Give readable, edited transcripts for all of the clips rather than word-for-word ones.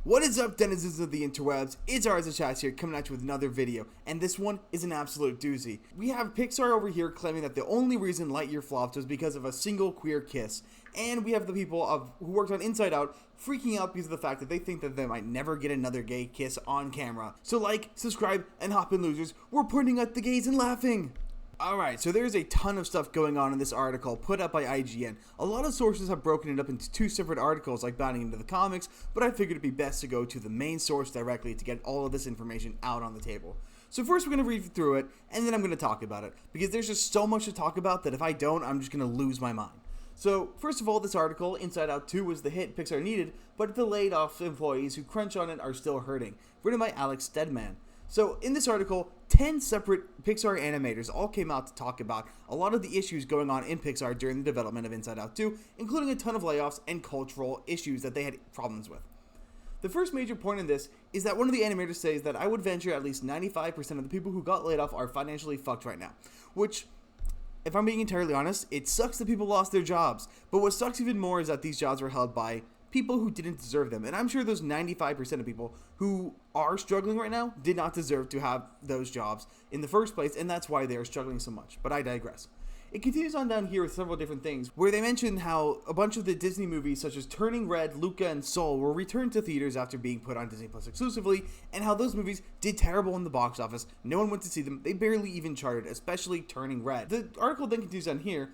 What is up, denizens of the interwebs? It's RZChat here, coming at you with another video, and this one is an absolute doozy. We have Pixar over here claiming that the only reason Lightyear flopped was because of a single queer kiss, and we have the people who worked on Inside Out freaking out because of the fact that they think that they might never get another gay kiss on camera. So like, subscribe, and hop in, losers. We're pointing at the gays and laughing. Alright, so there's a ton of stuff going on in this article put up by IGN. A lot of sources have broken it up into two separate articles like bounding into the comics, but I figured it'd be best to go to the main source directly to get all of this information out on the table. So first we're going to read through it, and then I'm going to talk about it, because there's just so much to talk about that if I don't, I'm just going to lose my mind. So, first of all, this article, Inside Out 2 was the hit Pixar needed, but the laid off employees who crunch on it are still hurting. Written by Alex Steadman. So, in this article, 10 separate Pixar animators all came out to talk about a lot of the issues going on in Pixar during the development of Inside Out 2, including a ton of layoffs and cultural issues that they had problems with. The first major point in this is that one of the animators says that I would venture at least 95% of the people who got laid off are financially fucked right now, which, if I'm being entirely honest, it sucks that people lost their jobs, but what sucks even more is that these jobs were held by people who didn't deserve them, and I'm sure those 95% of people who are struggling right now did not deserve to have those jobs in the first place, and that's why they are struggling so much, but I digress. It continues on down here with several different things, where they mention how a bunch of the Disney movies such as Turning Red, Luca, and Soul were returned to theaters after being put on Disney Plus exclusively, and how those movies did terrible in the box office. No one went to see them, they barely even charted, especially Turning Red. The article then continues on here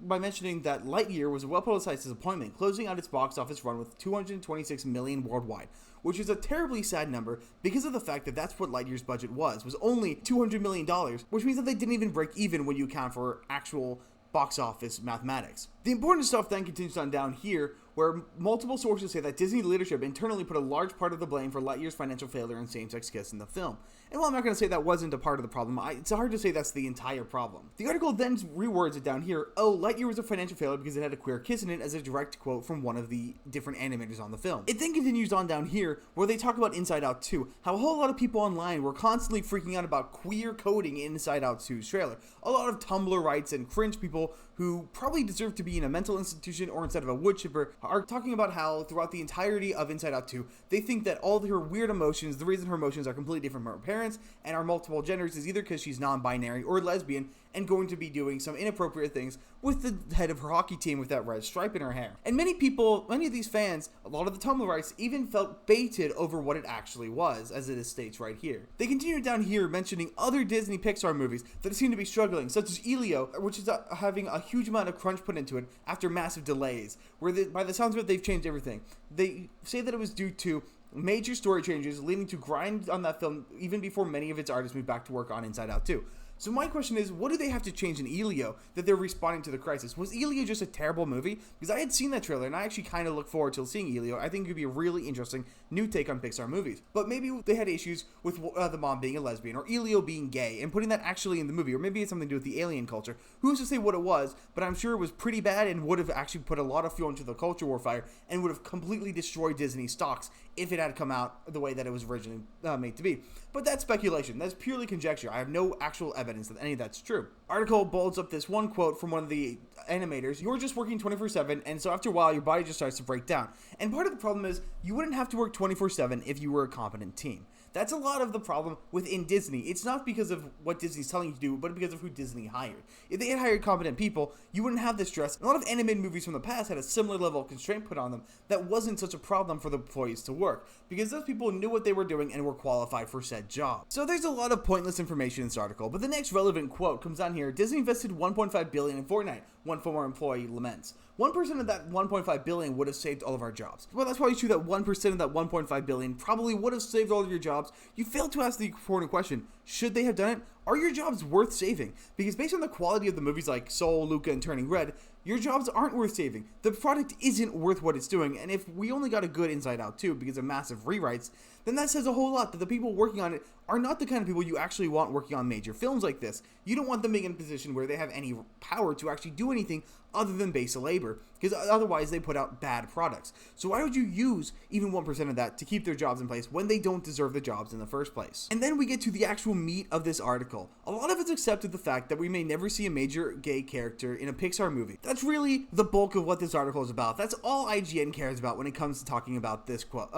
by mentioning that Lightyear was a well-publicized disappointment, closing out its box office run with $226 million worldwide, which is a terribly sad number because of the fact that that's what Lightyear's budget was only $200 million, which means that they didn't even break even when you account for actual box office mathematics. The important stuff then continues on down here, where multiple sources say that Disney leadership internally put a large part of the blame for Lightyear's financial failure and same-sex kiss in the film. And while I'm not going to say that wasn't a part of the problem, it's hard to say that's the entire problem. The article then rewords it down here, Lightyear was a financial failure because it had a queer kiss in it, as a direct quote from one of the different animators on the film. It then continues on down here, where they talk about Inside Out 2, how a whole lot of people online were constantly freaking out about queer coding in Inside Out 2's trailer. A lot of Tumblr rights and cringe people who probably deserve to be in a mental institution or instead of a wood chipper are talking about how throughout the entirety of Inside Out 2, they think that all of her weird emotions, the reason her emotions are completely different from her parents and are multiple genders is either because she's non-binary or lesbian and going to be doing some inappropriate things with the head of her hockey team with that red stripe in her hair. And many of these fans, a lot of the Tumblr rights even felt baited over what it actually was, as it states right here. They continue down here mentioning other Disney Pixar movies that seem to be struggling, such as Elio, which is having a huge amount of crunch put into it after massive delays, where by the sounds of it, they've changed everything. They say that it was due to major story changes leading to grind on that film even before many of its artists moved back to work on Inside Out 2. So my question is, what do they have to change in Elio that they're responding to the crisis? Was Elio just a terrible movie? Because I had seen that trailer and I actually kind of look forward to seeing Elio. I think it could be a really interesting new take on Pixar movies. But maybe they had issues with the mom being a lesbian or Elio being gay and putting that actually in the movie. Or maybe it's something to do with the alien culture. Who's to say what it was? But I'm sure it was pretty bad and would have actually put a lot of fuel into the culture war fire and would have completely destroyed Disney stocks if it had come out the way that it was originally made to be. But that's speculation. That's purely conjecture. I have no actual evidence that any of that's true. Article bolds up this one quote from one of the animators: "You're just working 24/7, and so after a while your body just starts to break down. And part of the problem is you wouldn't have to work 24/7 if you were a competent team." That's a lot of the problem within Disney. It's not because of what Disney's telling you to do, but because of who Disney hired. If they had hired competent people, you wouldn't have this stress. A lot of animated movies from the past had a similar level of constraint put on them that wasn't such a problem for the employees to work, because those people knew what they were doing and were qualified for said job. So there's a lot of pointless information in this article, but the next relevant quote comes on here: "Disney invested $1.5 billion in Fortnite," one former employee laments. 1% of that $1.5 billion would have saved all of our jobs. Well, that's probably true that 1% of that $1.5 billion probably would have saved all of your jobs. You failed to ask the important question: should they have done it? Are your jobs worth saving? Because based on the quality of the movies like Soul, Luca, and Turning Red, your jobs aren't worth saving. The product isn't worth what it's doing, and if we only got a good Inside Out 2 because of massive rewrites, then that says a whole lot that the people working on it are not the kind of people you actually want working on major films like this. You don't want them being in a position where they have any power to actually do anything other than base labor, because otherwise they put out bad products. So why would you use even 1% of that to keep their jobs in place when they don't deserve the jobs in the first place? And then we get to the actual meat of this article. A lot of it's accepted the fact that we may never see a major gay character in a Pixar movie. That's really the bulk of what this article is about. That's all IGN cares about when it comes to talking about this quote,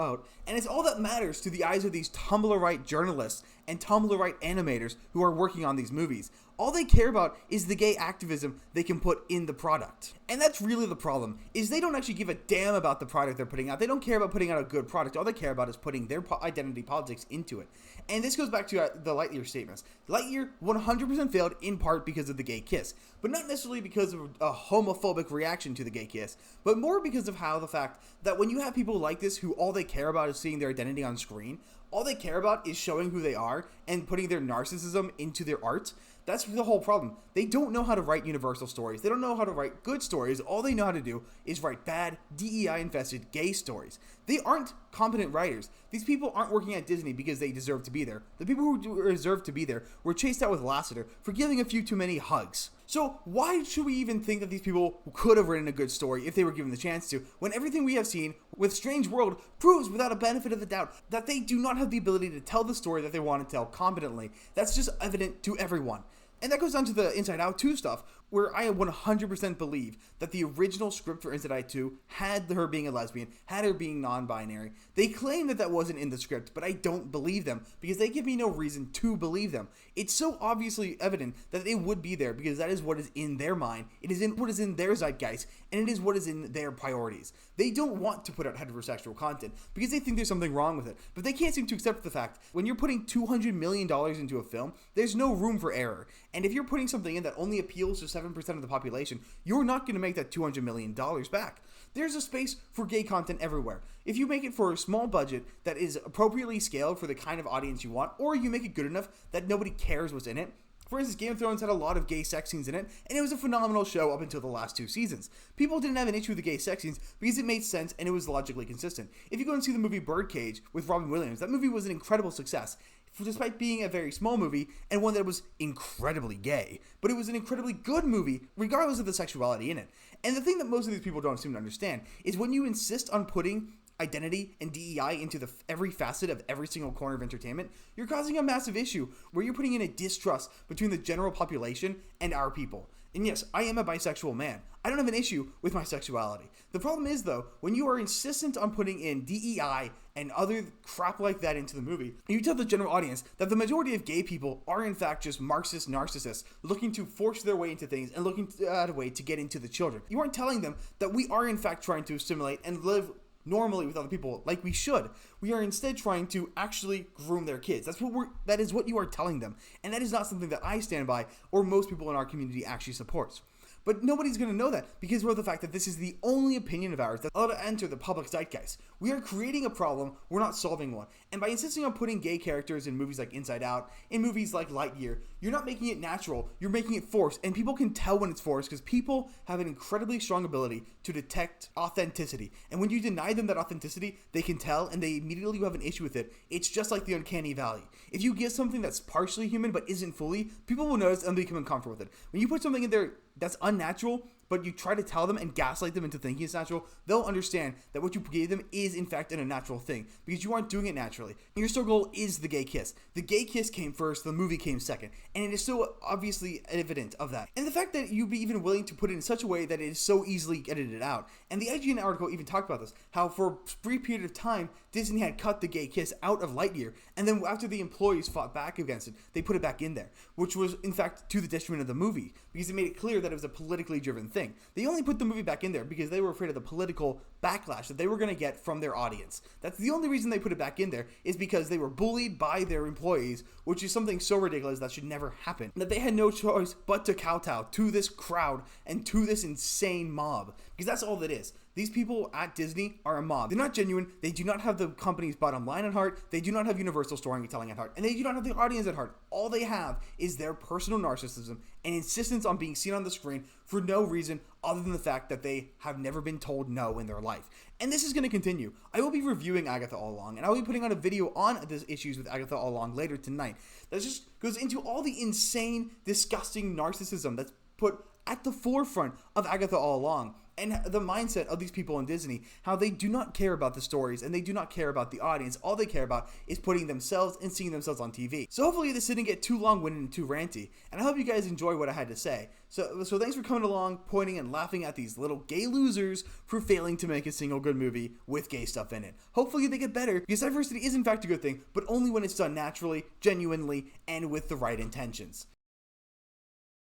and it's all that matters to the eyes of these Tumblr-right journalists and Tumblr-right animators who are working on these movies. All they care about is the gay activism they can put in the product. And that's really the problem, is they don't actually give a damn about the product they're putting out. They don't care about putting out a good product. All they care about is putting their identity politics into it. And this goes back to the Lightyear statements. Lightyear 100% failed in part because of the gay kiss, but not necessarily because of a homophobic reaction to the gay kiss, but more because of how the fact that when you have people like this who all they care about is seeing their identity on screen, all they care about is showing who they are and putting their narcissism into their art. That's the whole problem. They don't know how to write universal stories. They don't know how to write good stories. All they know how to do is write bad, DEI-infested gay stories. They aren't competent writers. These people aren't working at Disney because they deserve to be there. The people who deserve to be there were chased out with Lasseter for giving a few too many hugs. So why should we even think that these people could have written a good story if they were given the chance to, when everything we have seen with Strange World proves without a benefit of the doubt that they do not have the ability to tell the story that they want to tell competently? That's just evident to everyone. And that goes down to the Inside Out 2 stuff, where I 100% believe that the original script for Inside Out 2 had her being a lesbian, had her being non-binary. They claim that that wasn't in the script, but I don't believe them, because they give me no reason to believe them. It's so obviously evident that it would be there, because that is what is in their mind, it is in what is in their zeitgeist, and it is what is in their priorities. They don't want to put out heterosexual content, because they think there's something wrong with it, but they can't seem to accept the fact, when you're putting $200 million into a film, there's no room for error. And if you're putting something in that only appeals to 7% of the population, you're not going to make that $200 million back. There's a space for gay content everywhere. If you make it for a small budget that is appropriately scaled for the kind of audience you want, or you make it good enough that nobody cares what's in it. For instance, Game of Thrones had a lot of gay sex scenes in it, and it was a phenomenal show up until the last 2 seasons. People didn't have an issue with the gay sex scenes because it made sense and it was logically consistent. If you go and see the movie Birdcage with Robin Williams, that movie was an incredible success, despite being a very small movie and one that was incredibly gay. But it was an incredibly good movie, regardless of the sexuality in it. And the thing that most of these people don't seem to understand is when you insist on putting identity and DEI into every facet of every single corner of entertainment, you're causing a massive issue where you're putting in a distrust between the general population and our people. And yes, I am a bisexual man. I don't have an issue with my sexuality. The problem is, though, when you are insistent on putting in DEI and other crap like that into the movie, and you tell the general audience that the majority of gay people are in fact just Marxist narcissists looking to force their way into things and looking at a way to get into the children. You aren't telling them that we are in fact trying to assimilate and live normally with other people like we should. We are instead trying to actually groom their kids. That is what you are telling them. And that is not something that I stand by or most people in our community actually supports. But nobody's going to know that because of the fact that this is the only opinion of ours that's allowed to enter the public zeitgeist. We are creating a problem, we're not solving one. And by insisting on putting gay characters in movies like Inside Out, in movies like Lightyear, you're not making it natural, you're making it forced. And people can tell when it's forced because people have an incredibly strong ability to detect authenticity. And when you deny them that authenticity, they can tell and they immediately have an issue with it. It's just like the uncanny valley. If you give something that's partially human but isn't fully, people will notice and become uncomfortable with it. When you put something in there that's unnatural, but you try to tell them and gaslight them into thinking it's natural, they'll understand that what you gave them is in fact an unnatural thing because you aren't doing it naturally. Your sole goal is the gay kiss. The gay kiss came first, the movie came second, and it is so obviously evident of that. And the fact that you'd be even willing to put it in such a way that it is so easily edited out. And the IGN article even talked about this, how for a brief period of time, Disney had cut the gay kiss out of Lightyear, and then after the employees fought back against it, they put it back in there, which was in fact to the detriment of the movie because it made it clear that it was a politically driven thing. They only put the movie back in there because they were afraid of the political backlash that they were going to get from their audience. That's the only reason they put it back in there, is because they were bullied by their employees, which is something so ridiculous that should never happen. That they had no choice but to kowtow to this crowd and to this insane mob, because that's all that is. These people at Disney are a mob. They're not genuine. They do not have the company's bottom line at heart. They do not have universal storytelling at heart. And they do not have the audience at heart. All they have is their personal narcissism and insistence on being seen on the screen for no reason other than the fact that they have never been told no in their life. And this is going to continue. I will be reviewing Agatha All Along, and I will be putting out a video on the issues with Agatha All Along later tonight. That just goes into all the insane, disgusting narcissism that's put at the forefront of Agatha all along. And the mindset of these people in Disney, how they do not care about the stories and they do not care about the audience. All they care about is putting themselves and seeing themselves on TV. So hopefully this didn't get too long-winded and too ranty. And I hope you guys enjoy what I had to say. So thanks for coming along, pointing and laughing at these little gay losers for failing to make a single good movie with gay stuff in it. Hopefully they get better, because diversity is in fact a good thing, but only when it's done naturally, genuinely, and with the right intentions.